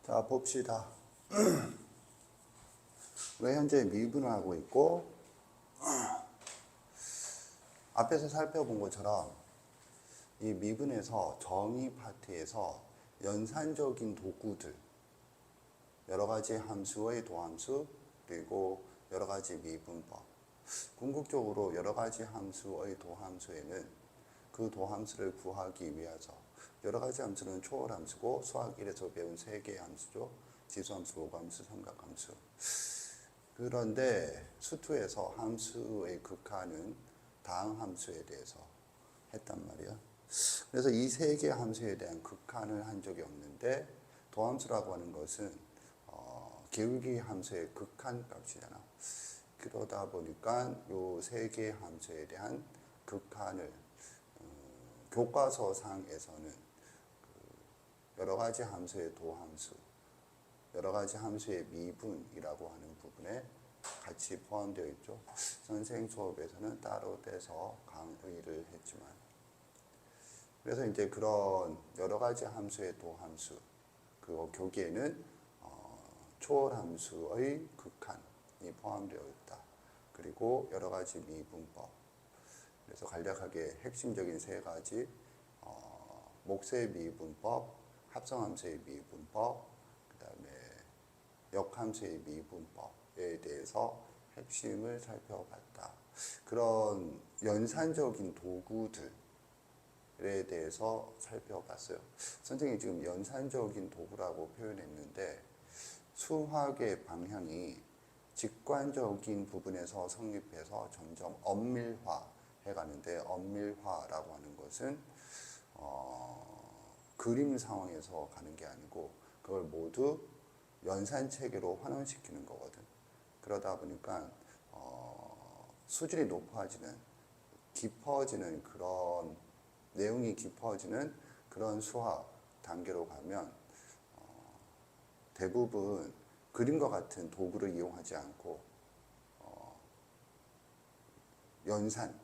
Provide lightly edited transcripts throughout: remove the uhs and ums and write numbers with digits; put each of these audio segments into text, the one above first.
자, 봅시다. 왜 현재 미분을 하고 있고, 앞에서 살펴본 것처럼 이 미분에서 정의 파트에서 연산적인 도구들, 여러 가지 함수의 도함수, 그리고 여러 가지 미분법. 궁극적으로 여러 가지 함수의 도함수에는 그 도함수를 구하기 위해서 여러 가지 함수는 초월함수고 수학 1에서 배운 3개의 함수죠. 지수함수, 로그함수, 삼각함수. 그런데 수투에서 함수의 극한은 다항함수에 대해서 했단 말이야. 그래서 이 3개의 함수에 대한 극한을 한 적이 없는데 도함수라고 하는 것은 기울기 함수의 극한 값이잖아. 그러다 보니까 요 3개의 함수에 대한 극한을 교과서상에서는 여러 가지 함수의 도함수, 여러 가지 함수의 미분이라고 하는 부분에 같이 포함되어 있죠. 선생 수업에서는 따로 떼서 강의를 했지만, 그래서 이제 그런 여러 가지 함수의 도함수, 그 교기에는 초월함수의 극한이 포함되어 있다. 그리고 여러 가지 미분법. 그래서 간략하게 핵심적인 3가지, 목세 미분법, 합성함수의 미분법, 그 다음에 역함수의 미분법에 대해서 핵심을 살펴봤다. 그런 연산적인 도구들에 대해서 살펴봤어요. 선생님이 지금 연산적인 도구라고 표현했는데 수학의 방향이 직관적인 부분에서 성립해서 점점 엄밀화해 가는데, 엄밀화라고 하는 것은 그림 상황에서 가는 게 아니고 그걸 모두 연산 체계로 환원시키는 거거든. 그러다 보니까 수준이 높아지는, 깊어지는 그런 내용이 깊어지는 그런 수학 단계로 가면 대부분 그림과 같은 도구를 이용하지 않고 연산으로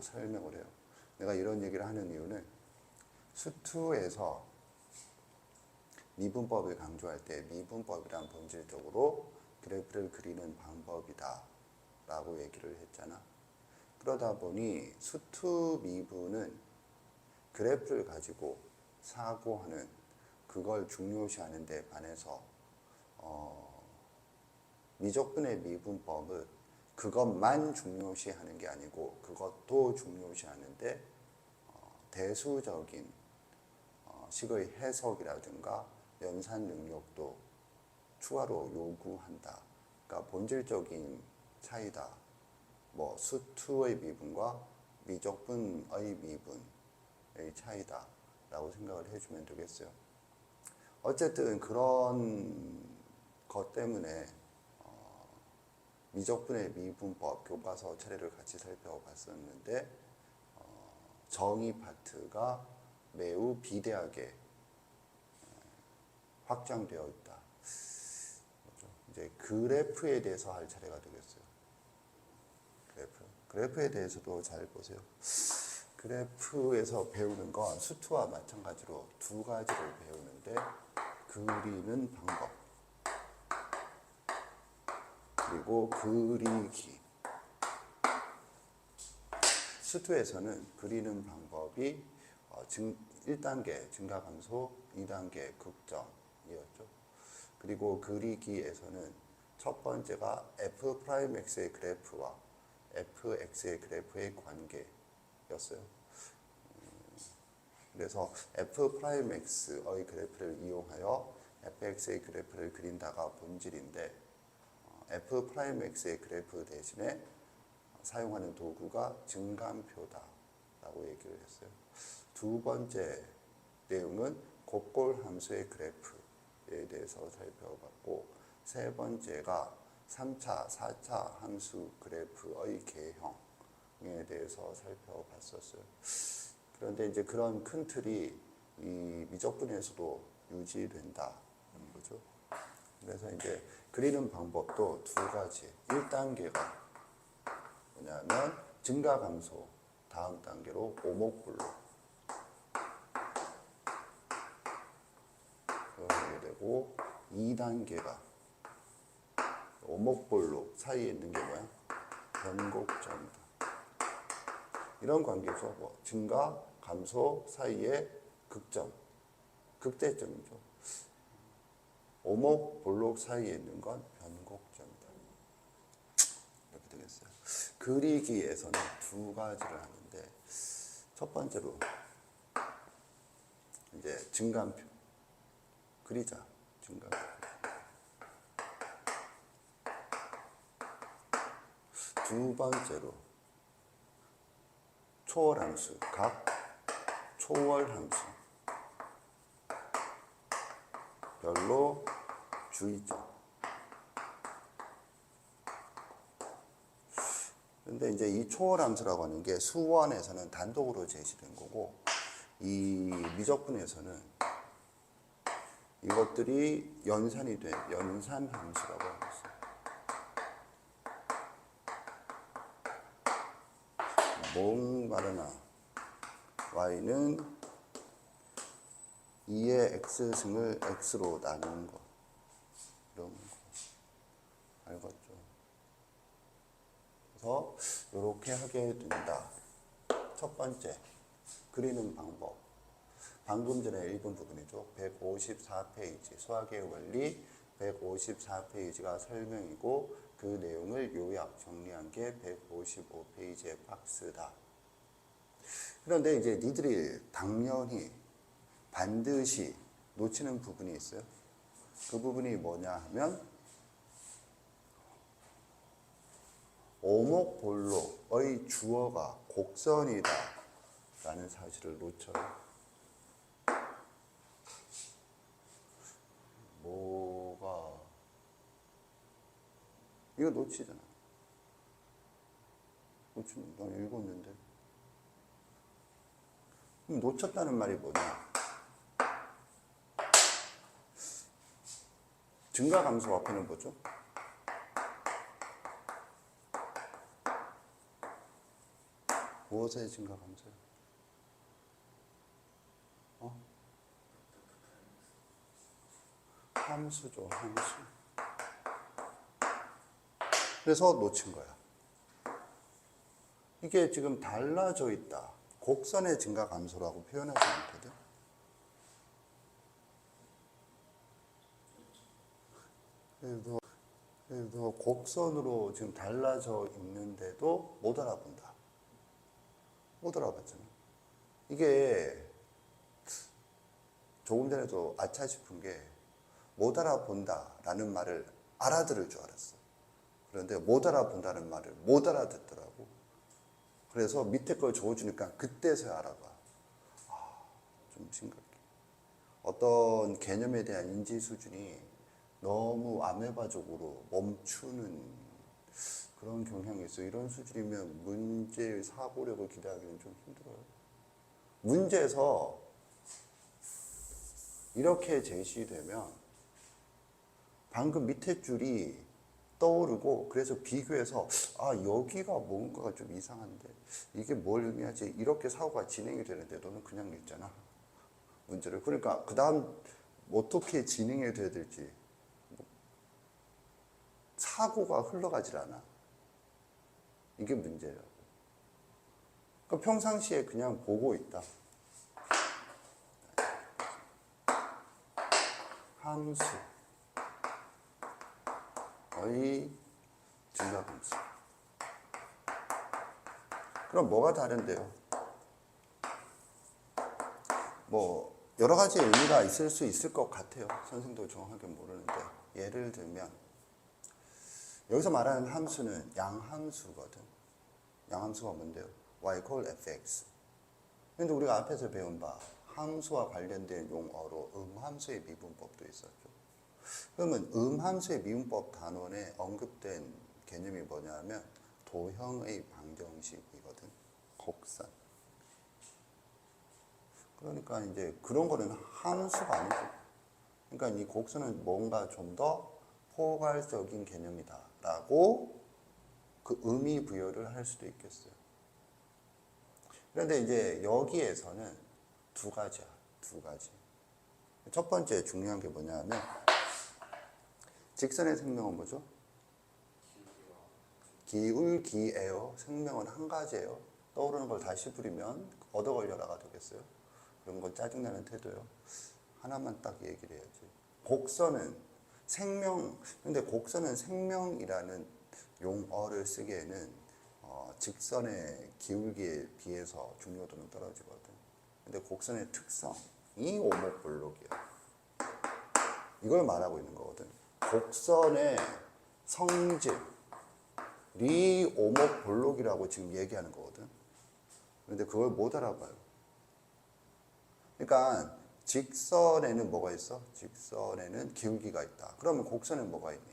설명을 해요. 내가 이런 얘기를 하는 이유는 수투에서 미분법을 강조할 때 미분법이란 본질적으로 그래프를 그리는 방법이다 라고 얘기를 했잖아. 그러다 보니 수투 미분은 그래프를 가지고 사고하는, 그걸 중요시하는 데 반해서 미적분의 미분법은 그것만 중요시하는 게 아니고 그것도 중요시하는데 대수적인 식의 해석이라든가 연산 능력도 추가로 요구한다. 그러니까 본질적인 차이다. 뭐 수투의 미분과 미적분의 미분의 차이다 라고 생각을 해주면 되겠어요. 어쨌든 그런 것 때문에 미적분의 미분법 교과서 차례를 같이 살펴봤었는데 정의 파트가 매우 비대하게 확장되어 있다. 이제 그래프에 대해서 할 차례가 되겠어요. 그래프에 대해서도 잘 보세요. 그래프에서 배우는 건 수투와 마찬가지로 2가지를 배우는데, 그리는 방법 그리고 그리기. 수투에서는 그리는 방법이 1단계 증가감소, 2단계 극점이었죠. 그리고 그리기에서는 첫 번째가 f'x의 그래프와 fx의 그래프의 관계였어요. 그래서 f'x의 그래프를 이용하여 fx의 그래프를 그린다가 본질인데, f'x의 그래프 대신에 사용하는 도구가 증감표다라고 얘기를 했어요. 2번째 내용은 곱골 함수의 그래프에 대해서 살펴봤고, 3번째가 3차, 4차 함수 그래프의 개형에 대해서 살펴봤었어요. 그런데 이제 그런 큰 틀이 이 미적분에서도 유지된다는 거죠. 그래서 이제 그리는 방법도 2가지. 1단계가 뭐냐면 증가감소, 다음 단계로 오목블록. 되고 2단계가 오목볼록 사이에 있는 게 뭐야? 변곡점이다. 이런 관계에서 뭐 증가, 감소 사이의 극점, 극대점이죠. 오목볼록 사이에 있는 건 변곡점이다. 이렇게 되겠어요. 그리기에서는 두 가지를 하는데 첫 번째로 이제 증간표 그리자. 증간표. 두 번째로 초월함수, 각 초월함수 별로 주의점. 근데 이제 이 초월함수라고 하는 게 수원에서는 단독으로 제시된 거고 이 미적분에서는 이것들이 연산이 된 연산함수라고 하고 있어요. 목마르나 y는 2의 x승을 x로 나누는 거 이런 거 알겠죠? 그래서 이렇게 하게 된다. 첫 번째 그리는 방법 방금 전에 읽은 부분이죠. 154페이지 수학의 원리 154페이지가 설명이고 그 내용을 요약 정리한 게 155페이지의 박스다. 그런데 이제 니들이 당연히 반드시 놓치는 부분이 있어요. 그 부분이 뭐냐 하면 오목볼록의 주어가 곡선이다 라는 사실을 놓쳐요. 뭐가 이거 놓치잖아. 놓치는 난 읽었는데 그럼 놓쳤다는 말이 뭐냐? 증가 감소 앞에는 뭐죠? 무엇의 증가 감소요? 함수죠, 함수. 그래서 놓친 거야. 이게 지금 달라져 있다. 곡선의 증가 감소라고 표현하지 않거든. 그래서 곡선으로 지금 달라져 있는데도 못 알아본다. 못 알아봤잖아. 이게 조금 전에도 아차 싶은 게 못 알아본다라는 말을 알아들을 줄 알았어. 그런데 못 알아본다는 말을 못 알아듣더라고. 그래서 밑에 걸 적어주니까 그때서야 알아봐. 좀 심각해. 어떤 개념에 대한 인지 수준이 너무 아메바적으로 멈추는 그런 경향이 있어. 이런 수준이면 문제의 사고력을 기대하기는 좀 힘들어요. 문제에서 이렇게 제시되면 방금 밑에 줄이 떠오르고 그래서 비교해서 여기가 뭔가가 좀 이상한데 이게 뭘 의미하지? 이렇게 사고가 진행이 되는데 너는 그냥 읽잖아. 문제를. 그러니까 그 다음 어떻게 진행이 돼야 될지 사고가 흘러가질 않아. 이게 문제라고. 그러니까 평상시에 그냥 보고 있다. 함수의 증가함수. 그럼 뭐가 다른데요? 뭐 여러 가지 의미가 있을 수 있을 것 같아요. 선생도 정확하게 모르는데 예를 들면 여기서 말하는 함수는 양함수거든. 양함수가 뭔데요? y equal fx. 근데 우리가 앞에서 배운 바 함수와 관련된 용어로 음함수의 미분법도 있었죠. 그러면 음함수의 미분법 단원에 언급된 개념이 뭐냐면 도형의 방정식이거든. 곡선. 그러니까 이제 그런 거는 함수가 아니고, 그러니까 이 곡선은 뭔가 좀 더 포괄적인 개념이다라고 그 의미 부여를 할 수도 있겠어요. 그런데 이제 여기에서는 두 가지야, 두 가지. 첫 번째 중요한 게 뭐냐면 직선의 생명은 뭐죠? 기울기예요. 생명은 한 가지예요. 떠오르는 걸 다시 부리면 얻어 걸려라가 되겠어요. 그런 건 짜증나는 태도예요. 하나만 딱 얘기를 해야지. 곡선은 생명, 근데 곡선은 생명이라는 용어를 쓰기에는 직선의 기울기에 비해서 중요도는 떨어지거든. 근데 곡선의 특성이 오목볼록이야. 이걸 말하고 있는 거거든. 곡선의 성질이 오목볼록이라고 지금 얘기하는 거거든. 근데 그걸 못 알아봐요. 그러니까 직선에는 뭐가 있어? 직선에는 기울기가 있다. 그러면 곡선에는 뭐가 있니?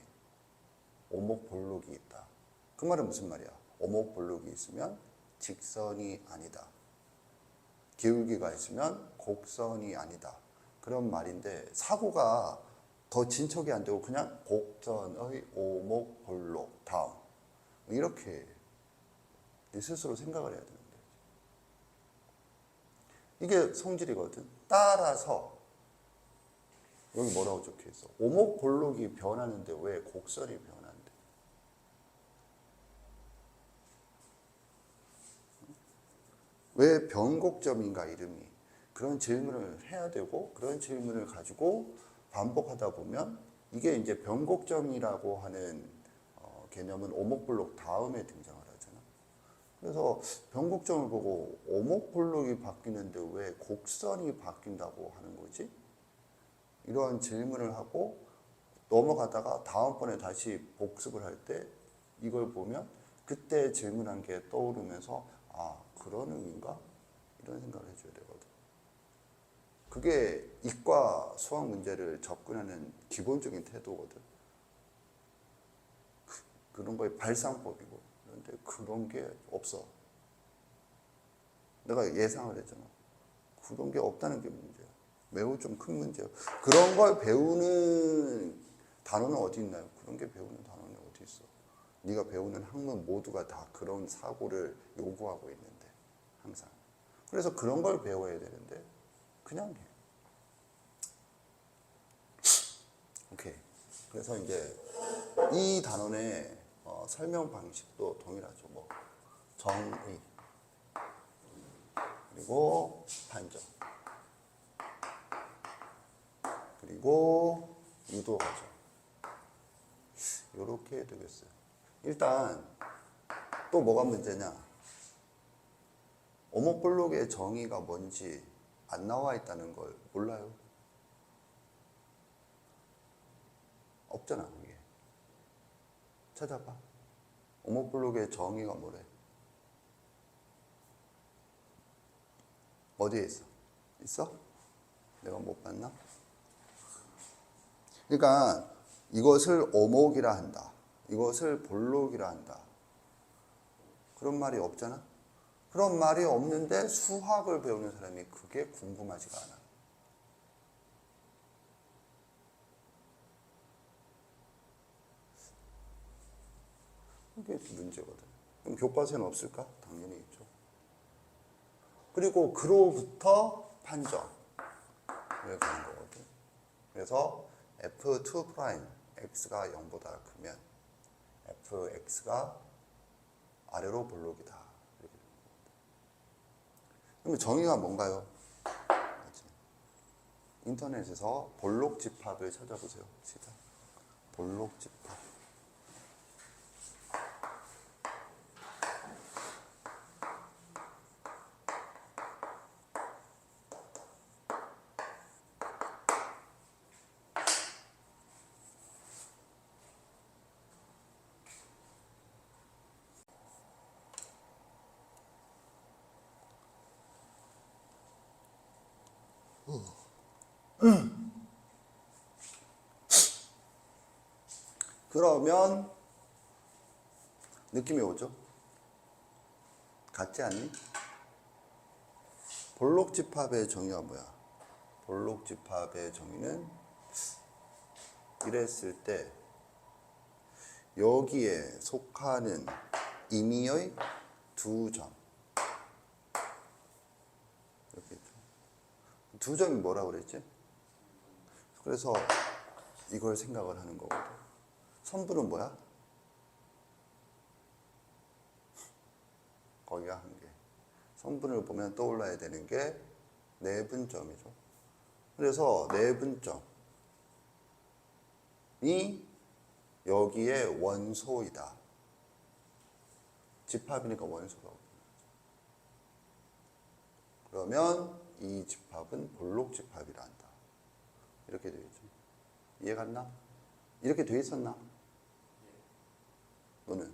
오목볼록이 있다. 그 말은 무슨 말이야? 오목볼록이 있으면 직선이 아니다. 기울기가 있으면 곡선이 아니다. 그런 말인데 사고가 더 진척이 안 되고 그냥 곡선의 오목볼록 다음 이렇게 네 스스로 생각을 해야 되는데 이게 성질이거든. 따라서 여기 뭐라고 적혀 있어? 오목볼록이 변하는데 왜 곡선이 변하는데? 왜 변곡점인가 이름이? 그런 질문을 해야 되고 그런 질문을 가지고 반복하다 보면 이게 이제 변곡점이라고 하는 개념은 오목볼록 다음에 등장을 하잖아. 그래서 변곡점을 보고 오목볼록이 바뀌는데 왜 곡선이 바뀐다고 하는 거지? 이러한 질문을 하고 넘어가다가 다음번에 다시 복습을 할 때 이걸 보면 그때 질문한 게 떠오르면서 아 그런 의미인가? 이런 생각을 해줘야 되거든. 그게 이과 수학 문제를 접근하는 기본적인 태도거든. 그런 거의 발상법이고. 그런데 그런 게 없어. 내가 예상을 했잖아. 그런 게 없다는 게 문제야. 매우 좀 큰 문제야. 그런 걸 배우는 단어는 어디 있나요? 그런 게 배우는 단어는 어디 있어? 네가 배우는 학문 모두가 다 그런 사고를 요구하고 있는데 항상. 그래서 그런 걸 배워야 되는데 그냥 해. 오케이. 그래서 이제 이 단원의 설명 방식도 동일하죠. 뭐 정의 그리고 판정 그리고 유도 과정 이렇게 해야 되겠어요. 일단 또 뭐가 문제냐? 오목볼록의 정의가 뭔지 안 나와 있다는 걸 몰라요. 없잖아 그게. 찾아봐. 오목볼록의 정의가 뭐래? 어디에 있어? 있어? 내가 못 봤나? 그러니까 이것을 오목이라 한다. 이것을 볼록이라 한다. 그런 말이 없잖아? 그런 말이 없는데 수학을 배우는 사람이 그게 궁금하지가 않아. 이게 문제거든. 그럼 교과서에는 없을까? 당연히 있죠. 그리고 그로부터 판정을 가는 거거든. 그래서 F2' X가 0보다 크면 fx가 아래로 볼록이다. 이렇게 되는 겁니다. 그러면 정의가 뭔가요? 인터넷에서 볼록 집합을 찾아보세요. 시작. 볼록 집합. 그러면 느낌이 오죠? 같지 않니? 볼록 집합의 정의가 뭐야? 볼록 집합의 정의는 이랬을 때 여기에 속하는 임의의 두 점. 이렇게 두 점이 뭐라고 그랬지? 그래서 이걸 생각을 하는 거거든. 선분은 뭐야? 거기가 한 개. 선분을 보면 떠올라야 되는 게 내분점이죠. 그래서 내분점이 여기에 원소이다. 집합이니까 원소라고. 그러면 이 집합은 볼록집합이라 한다. 이렇게 되겠죠. 이해 갔나? 이렇게 돼 있었나? 너는?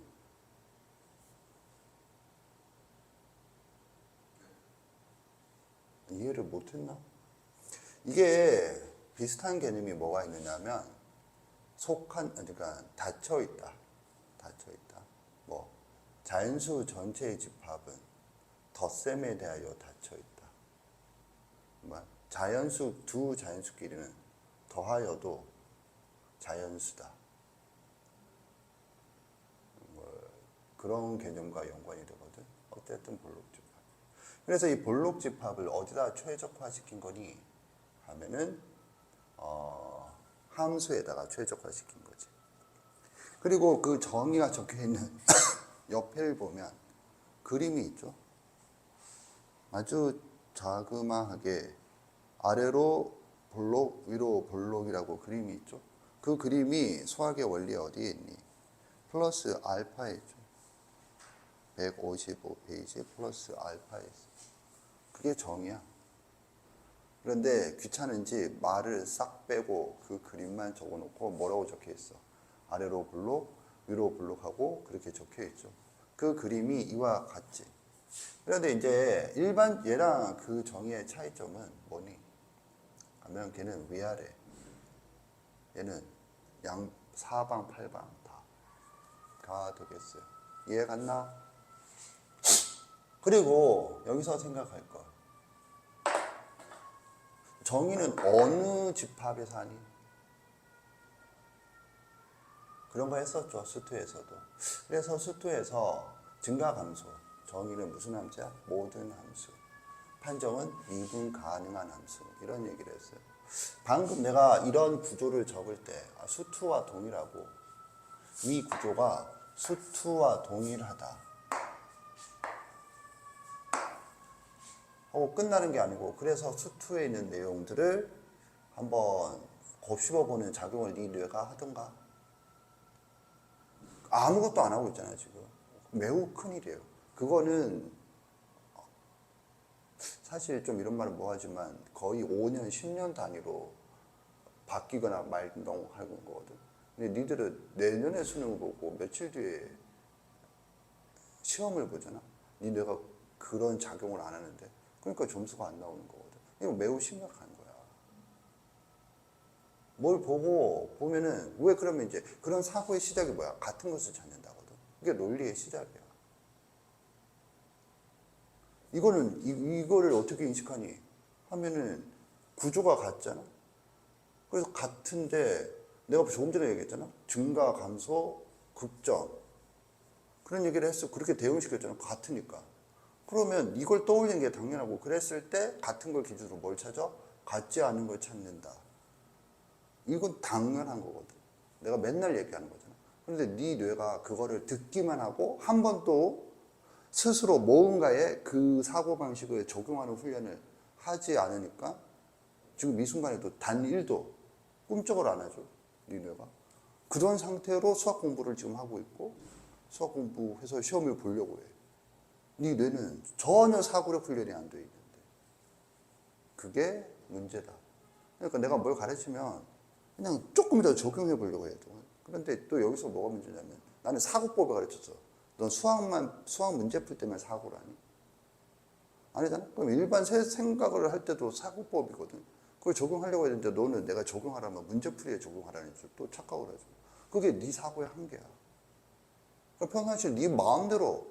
이해를 못했나? 이게 비슷한 개념이 뭐가 있느냐면 그러니까 닫혀 있다. 뭐 자연수 전체의 집합은 덧셈에 대하여 닫혀 있다. 뭐 두 자연수끼리는 더하여도 자연수다. 뭐 그런 개념과 연관이 되거든. 어쨌든 볼록집합. 그래서 이 볼록집합을 어디다 최적화시킨 거니? 하면은 함수에다가 최적화시킨 거지. 그리고 그 정의가 적혀 있는 옆에를 보면 그림이 있죠. 아주 자그마하게 아래로 볼록, 위로 볼록이라고 그림이 있죠. 그 그림이 수학의 원리 어디에 있니? 플러스 알파에 있죠. 155페이지 플러스 알파에 있어. 그게 정의야. 그런데 귀찮은지 말을 싹 빼고 그 그림만 적어놓고 뭐라고 적혀 있어? 아래로 볼록, 위로 볼록하고 그렇게 적혀 있죠. 그 그림이 이와 같지. 그런데 이제 일반 얘랑 그 정의의 차이점은 뭐니? 하면 걔는 위아래, 얘는 사방 팔방 다가 되겠어요. 이해 갔나? 그리고 여기서 생각할 거. 정의는 어느 집합에서 하니? 그런 거 했었죠. 수투에서도. 그래서 수투에서 증가감소. 정의는 무슨 함수야? 모든 함수. 판정은 미분 가능한 함수. 이런 얘기를 했어요. 방금 내가 이런 구조를 적을 때 수투와 동일하고 이 구조가 수투와 동일하다 하고 끝나는 게 아니고, 그래서 수투에 있는 내용들을 한번 곱씹어보는 작용을 네 뇌가 하던가. 아무것도 안 하고 있잖아요 지금. 매우 큰일이에요. 그거는 사실 좀 이런 말은 뭐하지만 거의 5년 10년 단위로 바뀌거나 말동하는 거거든. 근데 니들은 내년에 수능을 보고 며칠 뒤에 시험을 보잖아. 니 뇌가 그런 작용을 안 하는데, 그러니까 점수가 안 나오는 거거든. 이거 매우 심각한 거야. 뭘 보면은, 왜 그러면 이제 그런 사고의 시작이 뭐야? 같은 것을 찾는다거든. 이게 논리의 시작이야. 이거를 어떻게 인식하니? 하면은 구조가 같잖아. 그래서 같은데, 내가 조금 전에 얘기했잖아. 증가, 감소, 극점. 그런 얘기를 했어. 그렇게 대응시켰잖아. 같으니까. 그러면 이걸 떠올리는 게 당연하고, 그랬을 때 같은 걸 기준으로 뭘 찾아? 같지 않은 걸 찾는다. 이건 당연한 거거든. 내가 맨날 얘기하는 거잖아. 그런데 네 뇌가 그거를 듣기만 하고 한 번도 스스로 뭔가에 그 사고방식을 적용하는 훈련을 하지 않으니까 지금 이 순간에도 단 1도 꿈쩍을 안 하죠. 네 뇌가. 그런 상태로 수학 공부를 지금 하고 있고, 수학 공부해서 시험을 보려고 해. 네 뇌는 전혀 사고력 훈련이 안 돼 있는데. 그게 문제다. 그러니까 내가 뭘 가르치면 그냥 조금이라도 적용해 보려고 해요. 그런데 또 여기서 뭐가 문제냐면, 나는 사고법을 가르쳤어. 넌 수학 문제 풀 때만 사고라니? 아니잖아? 그럼 일반 생각을 할 때도 사고법이거든. 그걸 적용하려고 했는데 너는 내가 적용하라면 문제풀이에 적용하라는 줄 또 착각을 하죠. 그게 네 사고의 한계야. 그러니까 평상시에 네 마음대로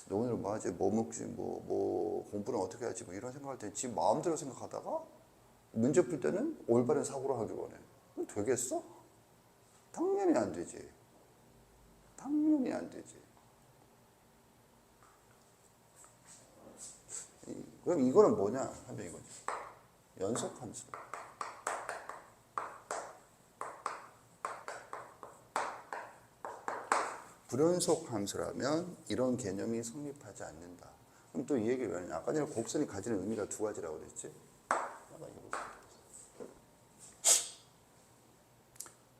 너 오늘 뭐 하지? 뭐 먹지? 뭐 공부는 어떻게 하지? 뭐 이런 생각할 때 지 마음대로 생각하다가 문제 풀 때는 올바른 사고를 하기 원해. 그럼 되겠어? 당연히 안 되지. 당연히 안 되지. 그럼 이거는 뭐냐 하면 이거지. 연속함수. 불연속 함수라면 이런 개념이 성립하지 않는다. 그럼 또 이 얘기를 왜 하냐? 아까 전에 곡선이 가지는 의미가 두 가지라고 그랬지?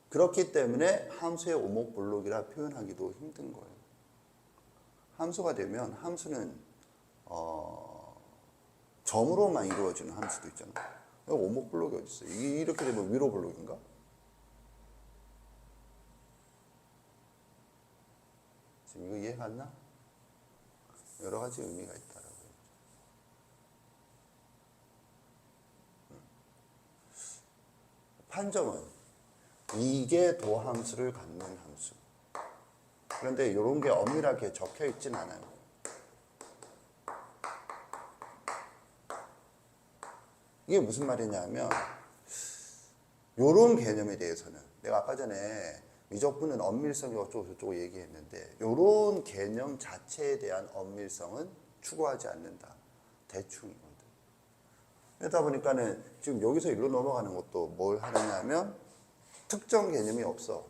그렇기 때문에 함수의 오목블록이라 표현하기도 힘든 거예요. 함수가 되면 함수는 점으로만 이루어지는 함수도 있잖아. 오목블록이 어디 있어? 이렇게 되면 위로블록인가? 지금 이거 이해 갔나? 여러 가지 의미가 있다라고 했죠. 판점은 이게 도함수를 갖는 함수. 그런데 이런 게 엄밀하게 적혀 있진 않아요. 이게 무슨 말이냐면 이런 개념에 대해서는 내가 아까 전에 미적분은 엄밀성이 어쩌고 저쩌고 얘기했는데 이런 개념 자체에 대한 엄밀성은 추구하지 않는다. 대충이거든. 그러다 보니까는 지금 여기서 일로 넘어가는 것도 뭘 하느냐면 특정 개념이 없어.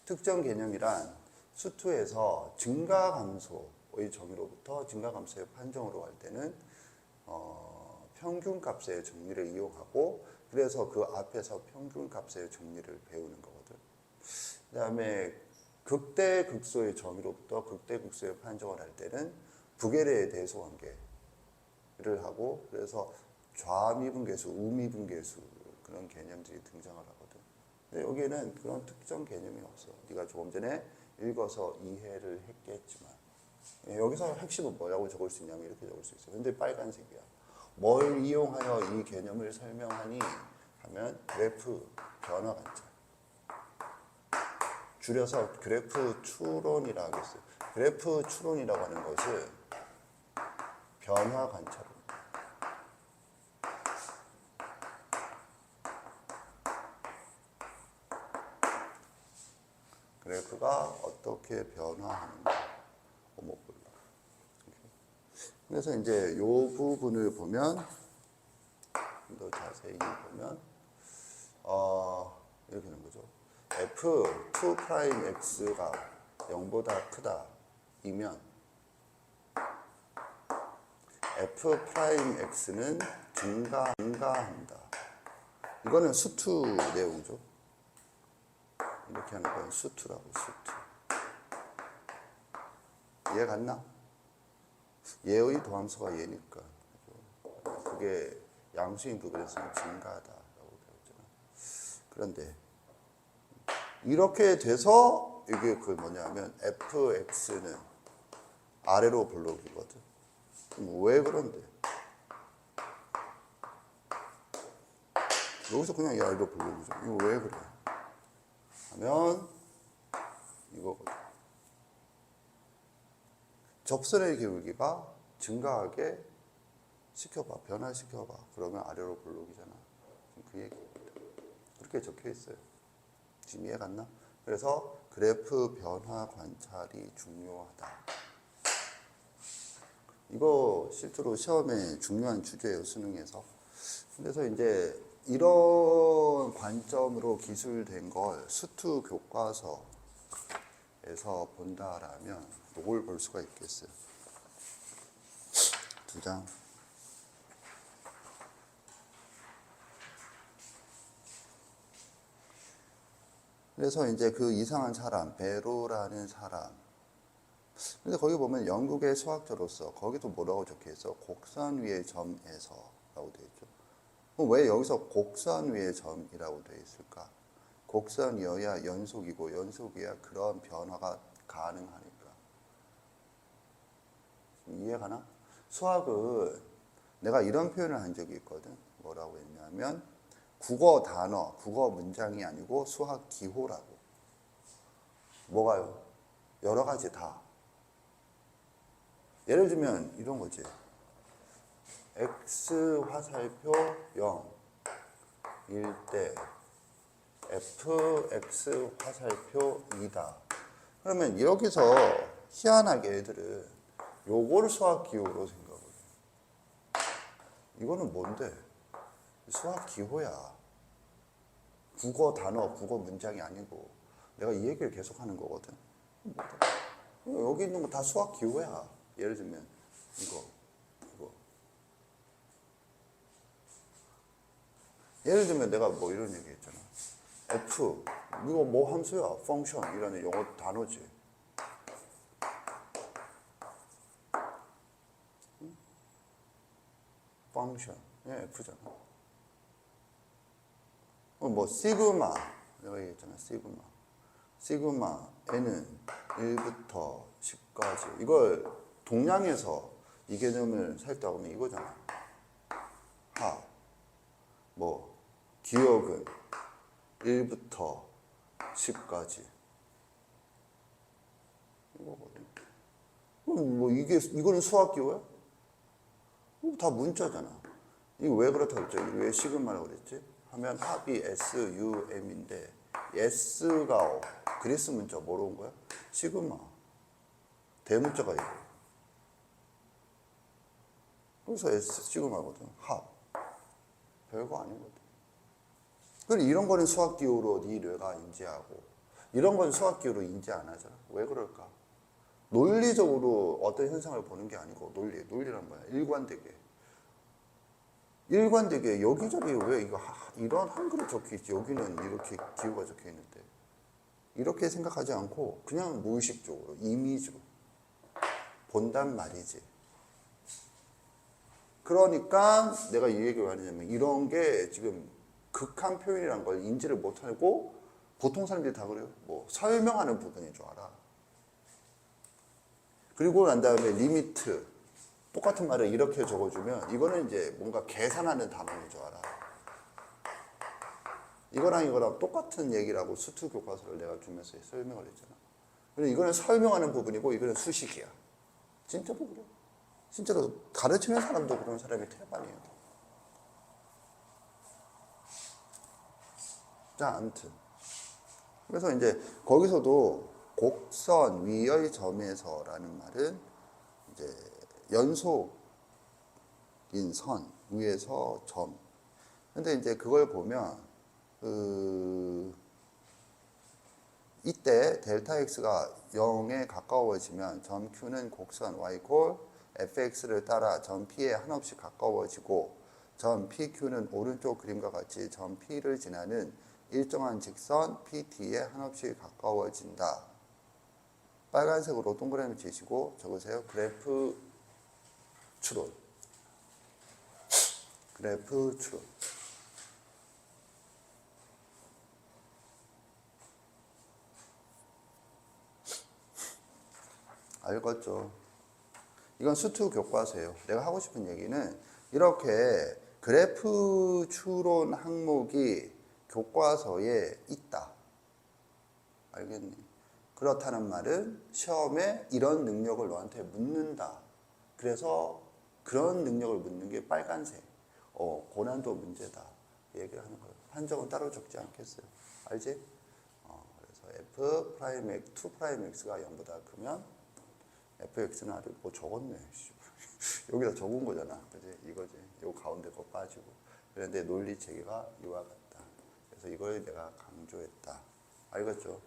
특정 개념이란 수투에서 증가함수의 정의로부터 증가함수의 판정으로 갈 때는 평균값의 정리를 이용하고 그래서 그 앞에서 평균값의 정리를 배우는 거거든. 그 다음에 극대극소의 정의로부터 극대극소의 판정을 할 때는 부계례의 대소관계를 하고 그래서 좌미분계수, 우미분계수 그런 개념들이 등장을 하거든. 근데 여기에는 그런 특정 개념이 없어. 네가 조금 전에 읽어서 이해를 했겠지만 여기서 핵심은 뭐라고 적을 수 있냐면 이렇게 적을 수 있어. 근데 빨간색이야. 뭘 이용하여 이 개념을 설명하니 하면 그래프 변화 관찰. 줄여서 그래프 추론이라고 하겠어요. 그래프 추론이라고 하는 것은 변화 관찰입니다. 그래프가 어떻게 변화하는가. 오목블록. 그래서 이제 이 부분을 보면 좀 더 자세히 보면 이렇게 되는 거죠. F2'X가 0보다 크다 이면 F'X는 증가한다. 이거는 수투 내용이죠. 이렇게 하는 건 수투라고, 수투. 이해 갔나? 얘의 도함수가 얘니까. 그게 양수인 부분에서는 증가하다라고 되었잖아. 그런데 이렇게 돼서 이게 그 뭐냐면 fx는 아래로 블록이거든. 왜 그런데? 여기서 그냥 아래로 블록이죠. 이거 왜 그래? 하면 이거거든. 접선의 기울기가 증가하게 시켜봐, 변화시켜봐. 그러면 아래로 블록이잖아. 그 얘기입니다. 그렇게 적혀 있어요. 지금 이해 갔나? 그래서 그래프 변화 관찰이 중요하다. 이거 실제로 시험에 중요한 주제예요, 수능에서. 그래서 이제 이런 관점으로 기술된 걸 수투 교과서에서 본다라면 뭘 볼 수가 있겠어요? 두 장. 그래서 이제 그 이상한 사람, 베로라는 사람. 근데 거기 보면 영국의 수학자로서 거기도 뭐라고 적혀 있어? 곡선 위의 점에서 라고 되어 있죠. 그럼 왜 여기서 곡선 위의 점이라고 되어 있을까? 곡선이어야 연속이고 연속이어야 그런 변화가 가능하니까. 이해가나? 수학은 내가 이런 표현을 한 적이 있거든. 뭐라고 했냐면 국어 단어, 국어 문장이 아니고 수학 기호라고. 뭐가요? 여러 가지 다. 예를 들면 이런 거지. x 화살표 0일 때 fx 화살표 2다. 그러면 여기서 희한하게 애들은 요걸 수학 기호로 생각을 해. 이거는 뭔데? 수학 기호야. 국어 단어, 국어 문장이 아니고 내가 이 얘기를 계속 하는 거거든. 여기 있는 거 다 수학 기호야. 예를 들면 이거. 예를 들면 내가 뭐 이런 얘기 했잖아. F 이거 뭐 함수야? 펑션 이라는 영어 단어지. 펑션 F잖아. 뭐 시그마 내가 얘기했잖아. 시그마 n은 1부터 10까지 이걸 동량에서 이 개념을 살다 보면 이거잖아. 뭐 기억은 1부터 10까지 이거거든. 뭐 이거는 수학 기호야? 다 문자잖아. 이거 왜 그렇다고 했죠? 왜 시그마라고 그랬지? 하면 합이 SUM인데 S가 그리스 문자 뭐로 온 거야? 시그마. 대문자가 이거. 그래서 S 시그마거든. 합. 별거 아니거든. 그리고 이런 거는 수학 기호로 네 뇌가 인지하고 이런 건 수학 기호로 인지 안 하잖아. 왜 그럴까? 논리적으로 어떤 현상을 보는 게 아니고 논리란 뭐야? 일관되게 여기저기 왜 이거 이런 한글이 적혀 있지 여기는 이렇게 기호가 적혀 있는데 이렇게 생각하지 않고 그냥 무의식적으로 이미지로 본단 말이지. 그러니까 내가 이 얘기를 왜 하냐면 이런 게 지금 극한 표현이란 걸 인지를 못하고 보통 사람들이 다 그래요. 뭐 설명하는 부분인 줄 알아. 그리고 난 다음에 리미트 똑같은 말을 이렇게 적어주면 이거는 이제 뭔가 계산하는 단어인 줄 알아. 이거랑 똑같은 얘기라고 수투 교과서를 내가 주면서 설명을 했잖아. 근데 이거는 설명하는 부분이고 이거는 수식이야. 진짜로 그래. 진짜로 가르치는 사람도 그런 사람이 태반이에요. 자, 아무튼. 그래서 이제 거기서도 곡선 위의 점에서라는 말은 이제 연속인 선 위에서 점. 근데 이제 그걸 보면 이때 델타 x가 0에 가까워지면 점 q는 곡선 y 콜 fx를 따라 점 p에 한없이 가까워지고 점 pq는 오른쪽 그림과 같이 점 p를 지나는 일정한 직선 pt에 한없이 가까워진다. 빨간색으로 동그라미 치시고 적으세요. 그래프 추론. 그래프 추론. 알겠죠? 이건 수투 교과서예요. 내가 하고 싶은 얘기는 이렇게 그래프 추론 항목이 교과서에 있다. 알겠니? 그렇다는 말은 시험에 이런 능력을 너한테 묻는다. 그래서 그런 능력을 묻는 게 빨간색. 고난도 문제다. 얘기를 하는 거예요. 한정은 따로 적지 않겠어요. 알지? 그래서 F 프라임 X, 2 프라임 X가 0보다 크면 fx는 아래 뭐 적었네. 여기다 적은 거잖아. 그지? 이거지. 요 가운데 거 빠지고. 그런데 논리 체계가 이와 같다. 그래서 이걸 내가 강조했다. 알겠죠?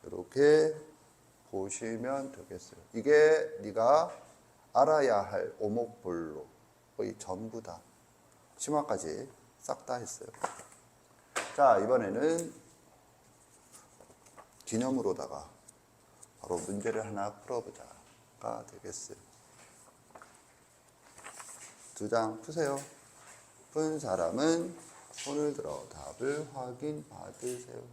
이렇게 보시면 되겠어요. 이게 네가 알아야 할 오목볼로의 전부다. 심화까지 싹 다 했어요. 자, 이번에는 기념으로다가 바로 문제를 하나 풀어보자가 되겠어요. 2장 푸세요. 푼 사람은 손을 들어 답을 확인 받으세요.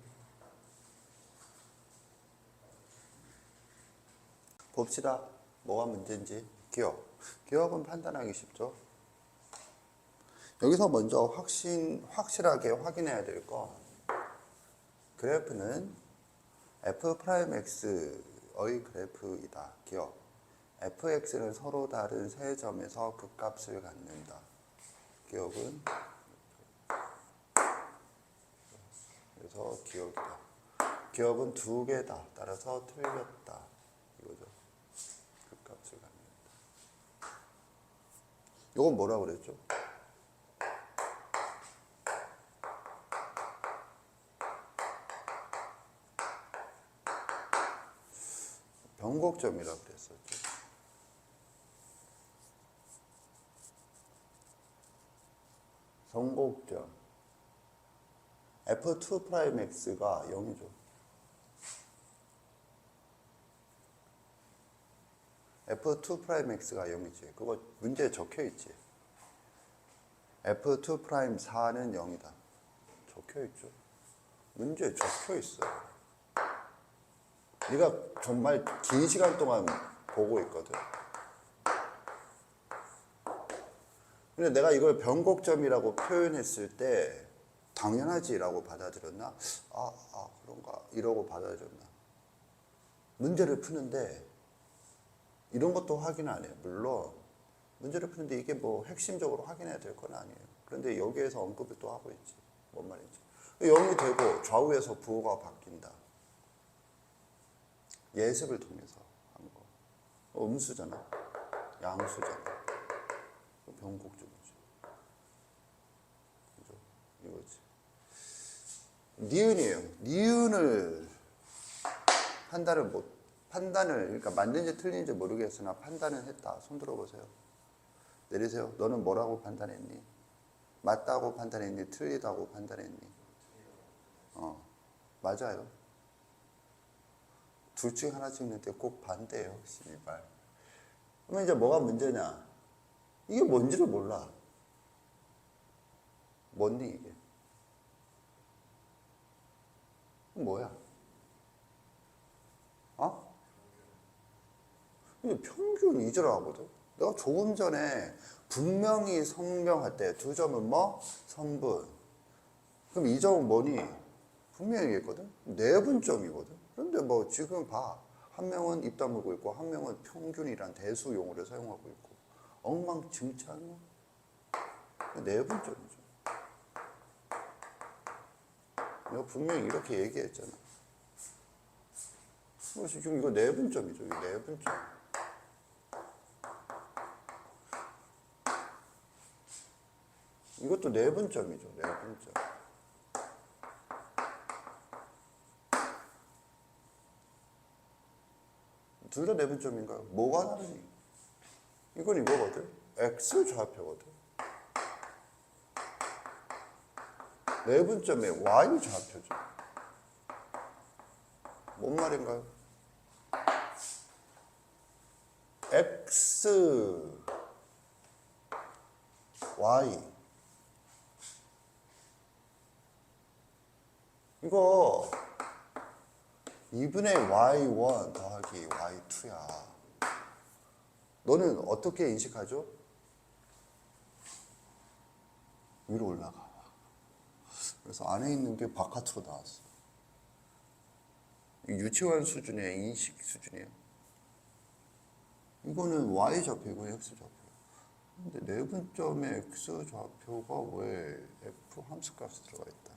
봅시다. 뭐가 문제인지. 기억. 기억은 판단하기 쉽죠. 여기서 먼저 확실하게 확인해야 될 거. 그래프는 f'x의 그래프이다. 기억. fx는 서로 다른 세 점에서 극값을 갖는다. 기억은 그래서 기억이다. 기억은 두 개다. 따라서 틀렸다. 이거죠. 극값을 갖는다. 이건 뭐라고 그랬죠? 변곡점이라고 그랬었죠. 선곡점. F2'X가 0이죠. F2'X가 0이지. 그거 문제에 적혀 있지. F2'4는 0이다. 적혀 있죠. 문제에 적혀 있어요. 네가 정말 긴 시간 동안 보고 있거든. 근데 내가 이걸 변곡점이라고 표현했을 때 당연하지라고 받아들였나? 그런가? 이러고 받아들였나? 문제를 푸는데 이런 것도 확인 안 해요. 물론 문제를 푸는데 이게 뭐 핵심적으로 확인해야 될 건 아니에요. 그런데 여기에서 언급을 또 하고 있지. 뭔 말인지. 0이 되고 좌우에서 부호가 바뀐다. 예습을 통해서 한 거. 음수잖아. 양수잖아. 변곡점이지. 그죠? 이거지. 니은이에요. 니은을 판단을, 그러니까 맞는지 틀린지 모르겠으나 판단을 했다. 손 들어보세요. 내리세요. 너는 뭐라고 판단했니? 맞다고 판단했니? 틀리다고 판단했니? 맞아요. 둘 중 하나 찍는데 꼭 반대예요. 씨발. 그러면 이제 뭐가 문제냐? 이게 뭔지를 몰라. 뭔니 이게? 뭐야? 이게 평균 이절하거든. 내가 조금 전에 분명히 성명할 때 두 점은 뭐? 성분. 그럼 이 점은 뭐니? 분명히 얘기했거든. 내분점이거든. 그런데 뭐 지금 봐. 한 명은 입 다물고 있고 한 명은 평균이란 대수 용어를 사용하고 있고 엉망진창이야. 내분점이죠. 내가 분명히 이렇게 얘기했잖아. 그래서 지금 이거 내분점이죠. 이거 내분점. 이것도 내분점이죠. 내분점. 둘 다 내분점인가요? 뭐가 다르니? 이건 이거거든. X 좌표거든. 내분점에 Y 좌표죠. 뭔 말인가요? X, Y. 이거 2분의 Y1 더하기 Y2야. 너는 어떻게 인식하죠? 위로 올라가. 그래서 안에 있는 게 바깥으로 나왔어. 유치원 수준의 인식 수준이에요. 이거는 Y 좌표, 이거는 X 좌표. 근데 내분점의 X 좌표가 왜 F 함수값이 들어가 있다.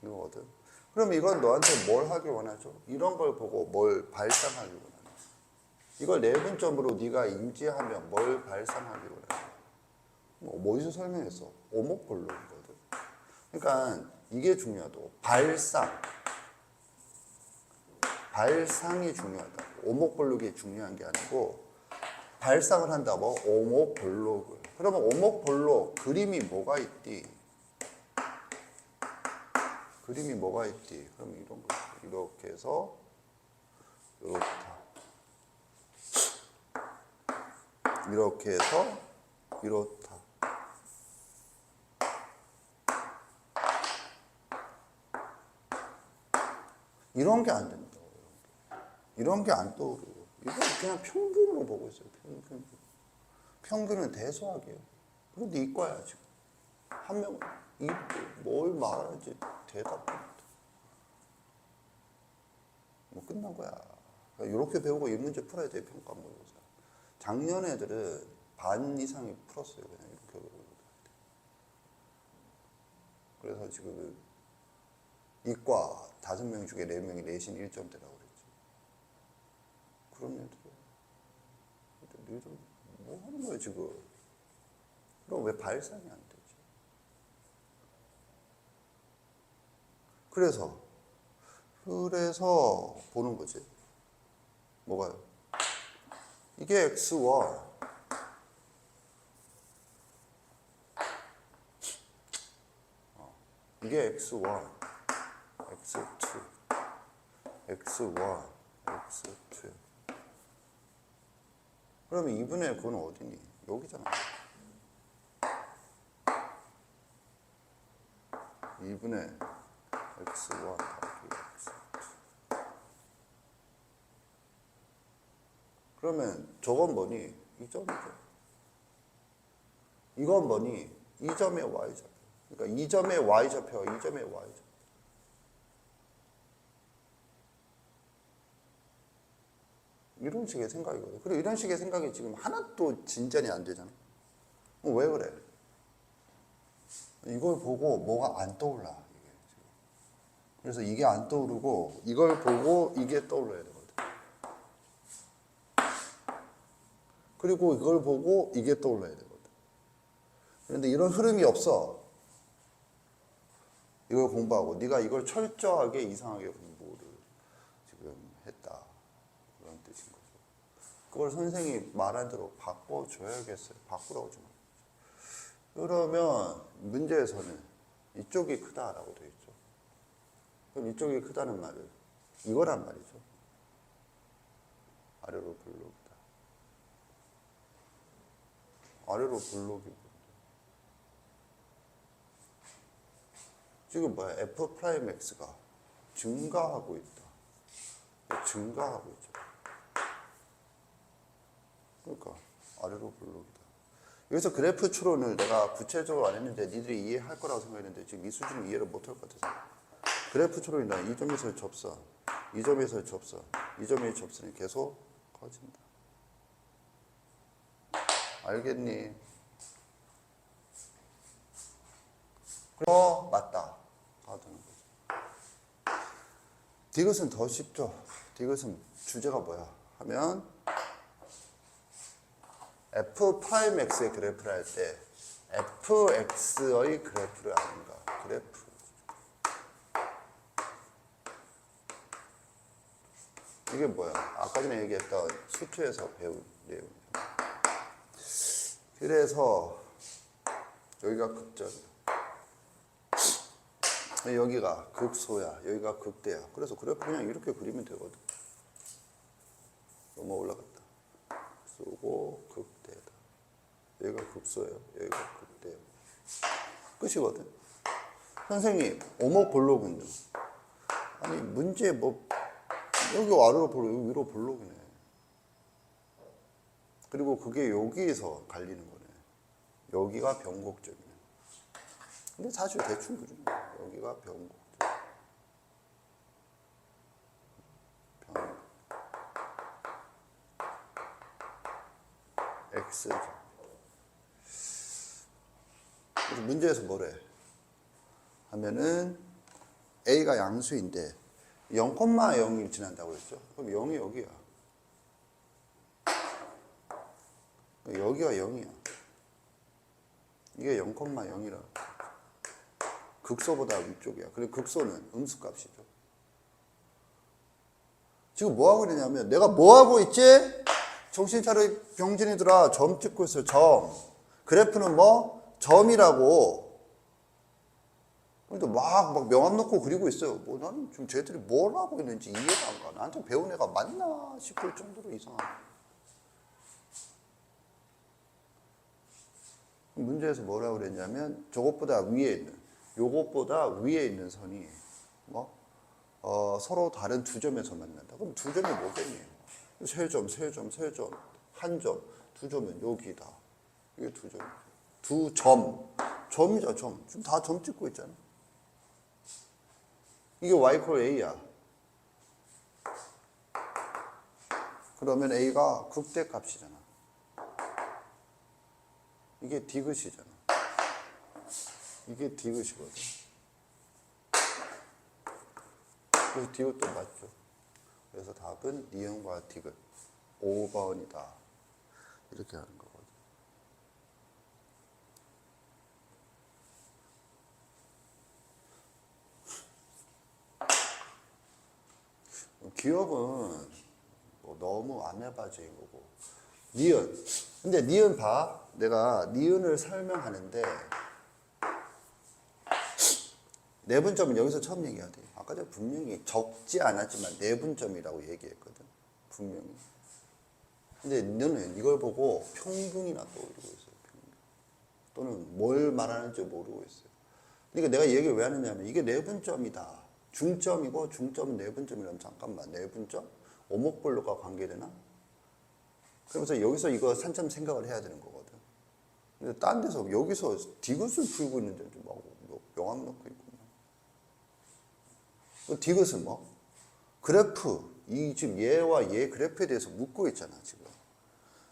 이거거든. 그럼 이건 너한테 뭘 하길 원하죠? 이런 걸 보고 뭘 발산하길 원하냐? 이걸 내분점으로 네가 인지하면 뭘 발산하길 원하냐? 어디서 설명했어? 오목볼록이거든. 그러니까 이게 중요하다고. 발상이 중요하다. 오목볼록이 중요한 게 아니고 발상을 한다고 오목볼록을. 그러면 오목볼록 그림이 뭐가 있디? 그림이 뭐가 있디? 그럼 이런 거 이렇게 해서 이렇다. 이렇게 해서 이렇다. 이런 게 안 된다고. 이런 게 안 떠오르고. 이거 그냥 평균으로 보고 있어요. 평균은 대소하게요. 그런데 이과야 지금. 한 명은 뭘 말하는지 대답도 못해. 뭐 끝난 거야. 그러니까 이렇게 배우고 이 문제 풀어야 돼. 평가 모의고사. 작년 애들은 반 이상이 풀었어요. 그냥 이렇게 배우고. 그래서 지금 이과 5명 중에 4명이 내신 1점대라고 그랬지. 그런 애들. 너희들 뭐 하는 거야 지금. 그럼 왜 발상이 안 되지? 그래서 보는 거지. 뭐가요? 이게 x1. 이게 x1, x2, x1, x2. 그러면 2분의 그건 어디니? 여기잖아. 2분의 x1 더하기 x2. 그러면 저건 뭐니? 2점이죠. 이건 뭐니? 2점의 y좌표. 그러니까 2점의 y좌표와 2점의 y좌표. 이런 식의 생각이거든. 그리고 이런 식의 생각이 지금 하나도 진전이 안 되잖아. 왜 그래? 이걸 보고 뭐가 안 떠올라. 이게 지금. 그래서 이게 안 떠오르고 이걸 보고 이게 떠올라야 되거든. 그리고 이걸 보고 이게 떠올라야 되거든. 그런데 이런 흐름이 없어. 이걸 공부하고 네가 이걸 철저하게 이상하게 공부를 지금 했다. 그런 뜻인 거죠. 그걸 선생님이 말한 대로 바꿔줘야겠어요. 바꾸라고 좀. 그러면 문제에서는 이쪽이 크다라고 되어 있죠. 그럼 이쪽이 크다는 말은 이거란 말이죠. 아래로 블록이다. 아래로 블록이 뭔데? 지금 뭐야? f 프라임 x가 증가하고 있다. 증가하고 있죠. 그러니까 아래로 블록이다. 여기서 그래프 추론을 내가 구체적으로 안 했는데 니들이 이해할 거라고 생각했는데 지금 이 수준은 이해를 못할 것 같아서. 그래프 추론이나 이 점에서의 접선, 이 점에서의 접선, 이 점의 접선이 계속 커진다. 알겠니? 그래서 맞다. 다 되는 거죠. 디귿은 더 쉽죠. 디귿은 주제가 뭐야? 하면 f 프라임 x의 그래프를 할 때 fx의 그래프를 아는가? 그래프. 이게 뭐야? 아까 전에 얘기했던 수투에서 배운 내용이야. 그래서 여기가 극점이야. 여기가 극소야. 여기가 극대야. 그래서 그래프 그냥 이렇게 그리면 되거든. 넘어 올라갔다. 쏘고 극대다. 여기가 극소예요. 여기가 극대예요. 끝이거든. 선생님, 오목 볼록은요? 아니 문제 뭐 여기 아래로 볼록, 여기 위로 볼록이네. 그리고 그게 여기에서 갈리는 거네. 여기가 변곡점이네. 근데 사실 대충 그리는 거야. 여기가 변곡점. X점. 그래서 문제에서 뭐래? 하면은 A가 양수인데 0,0이 지난다고 했죠? 그럼 0이 여기야. 여기가 0이야. 이게 0,0이라. 극소보다 위쪽이야. 그리고 극소는 음수값이죠. 지금 뭐하고 있냐면 내가 뭐하고 있지? 정신 차려 병진이들아. 점 찍고 있어요. 점. 그래프는 뭐? 점이라고. 근데 막 명암 놓고 그리고 있어요. 뭐 나는 지금 쟤들이 뭘 하고 있는지 이해가 안 가. 나한테 배운 애가 맞나 싶을 정도로 이상하다. 문제에서 뭐라고 그랬냐면 저것보다 위에 있는, 요것보다 위에 있는 선이 뭐? 서로 다른 두 점에서 만난다. 그럼 두 점이 뭐겠니? 세 점, 세 점, 세 점, 한 점, 두 점은 여기다. 이게 두 점. 두 점. 점이죠, 점. 지금 다 점 찍고 있잖아. 이게 y 콜 a야. 그러면 a가 극대 값이잖아. 이게 디귿이잖아. 이게 디귿이거든. 그래서 디귿도 맞죠. 그래서 답은 니은과 디귿 5번이다. 이렇게 하는 거거든. 기억은 뭐 거고 너무 아메바적인 거고. 니은. 근데 니은 봐. 내가 니은을 설명하는데 내분점은 여기서 처음 얘기해야 돼. 아까 전에 분명히 적지 않았지만 내분점이라고 얘기했거든. 분명히. 근데 너는 이걸 보고 평균이나 떠올리고 있어요. 평균. 또는 뭘 말하는지 모르고 있어요. 그러니까 내가 얘기를 왜 하느냐면 이게 내분점이다. 중점이고 중점은 내분점이라면 잠깐만 내분점? 오목볼로가 관계되나? 그러면서 여기서 이거 산점 생각을 해야 되는 거거든. 근데 딴 데서 여기서 디귿을 풀고 있는데 좀 명암 넣고 있구나. 그 디귿은 뭐? 그래프. 이 지금 얘와 얘 그래프에 대해서 묻고 있잖아 지금.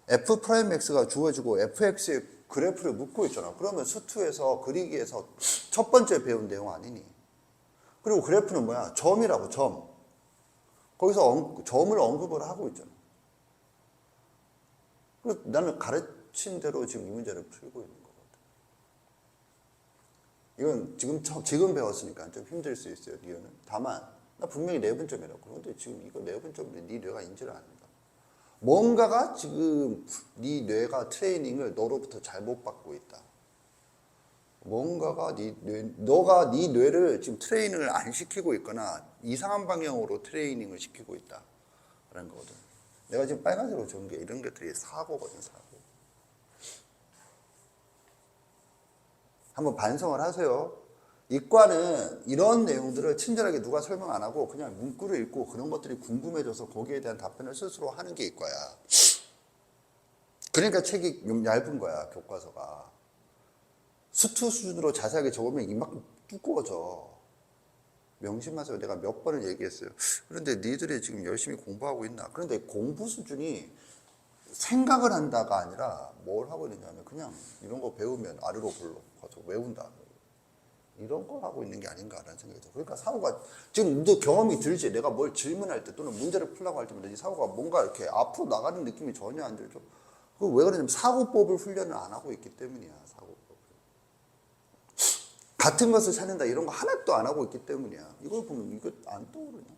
F'X가 주어지고 Fx의 그래프를 묻고 있잖아. 그러면 수투에서 그리기에서 첫 번째 배운 내용 아니니? 그리고 그래프는 뭐야? 점이라고 점. 거기서 점을 언급을 하고 있잖아. 그래서 나는 가르친 대로 지금 이 문제를 풀고 있는 거거든. 이건 지금 배웠으니까 좀 힘들 수 있어요. 니은은. 다만 나 분명히 내분점이라고. 그런데 지금 이거 내분점인데 네 뇌가 인지를 안 한다. 뭔가가 지금 네 뇌가 트레이닝을 너로부터 잘못 받고 있다. 뭔가가 너가 네 뇌를 지금 트레이닝을 안 시키고 있거나 이상한 방향으로 트레이닝을 시키고 있다. 라는 거거든. 내가 지금 빨간색으로 적은 게 이런 것들이 사고거든, 사고. 한번 반성을 하세요. 이과는 이런 내용들을 친절하게 누가 설명 안 하고 그냥 문구를 읽고 그런 것들이 궁금해져서 거기에 대한 답변을 스스로 하는 게 이과야. 그러니까 책이 얇은 거야, 교과서가. 수투 수준으로 자세하게 적으면 이만큼 두꺼워져. 명심하세요. 내가 몇 번을 얘기했어요. 그런데 니들이 지금 열심히 공부하고 있나? 그런데 공부 수준이 생각을 한다가 아니라 뭘 하고 있느냐면 그냥 이런 거 배우면 아래로 불러 가서 외운다. 이런 걸 하고 있는 게 아닌가라는 생각이 들어요. 그러니까 사고가 지금 너 경험이 들지. 내가 뭘 질문할 때 또는 문제를 풀려고 할 때마다 이 사고가 뭔가 이렇게 앞으로 나가는 느낌이 전혀 안 들죠. 그 왜 그러냐면 사고법을 훈련을 안 하고 있기 때문이야. 사고법을. 같은 것을 찾는다 이런 거 하나도 안 하고 있기 때문이야. 이걸 보면 이거 안 떠오르냐?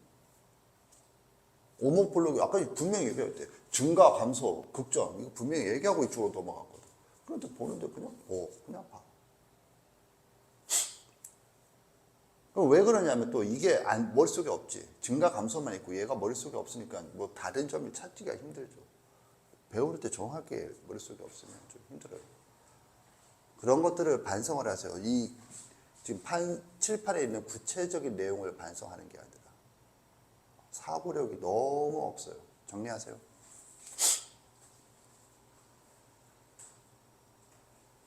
오목볼록이 아까 분명히 얘기했대. 증가, 감소, 극점 이거 분명히 얘기하고 이쪽으로 넘어갔거든. 그런데 보는데 그냥 봐. 그럼 왜 그러냐면 또 이게 머릿속에 없지. 증가, 감소만 있고 얘가 머릿속에 없으니까 뭐 다른 점을 찾기가 힘들죠. 배울 때 정확하게 머릿속에 없으면 좀 힘들어요. 그런 것들을 반성을 하세요. 이 지금 칠판에 있는 구체적인 내용을 반성하는 게 아니라 사고력이 너무 없어요. 정리하세요.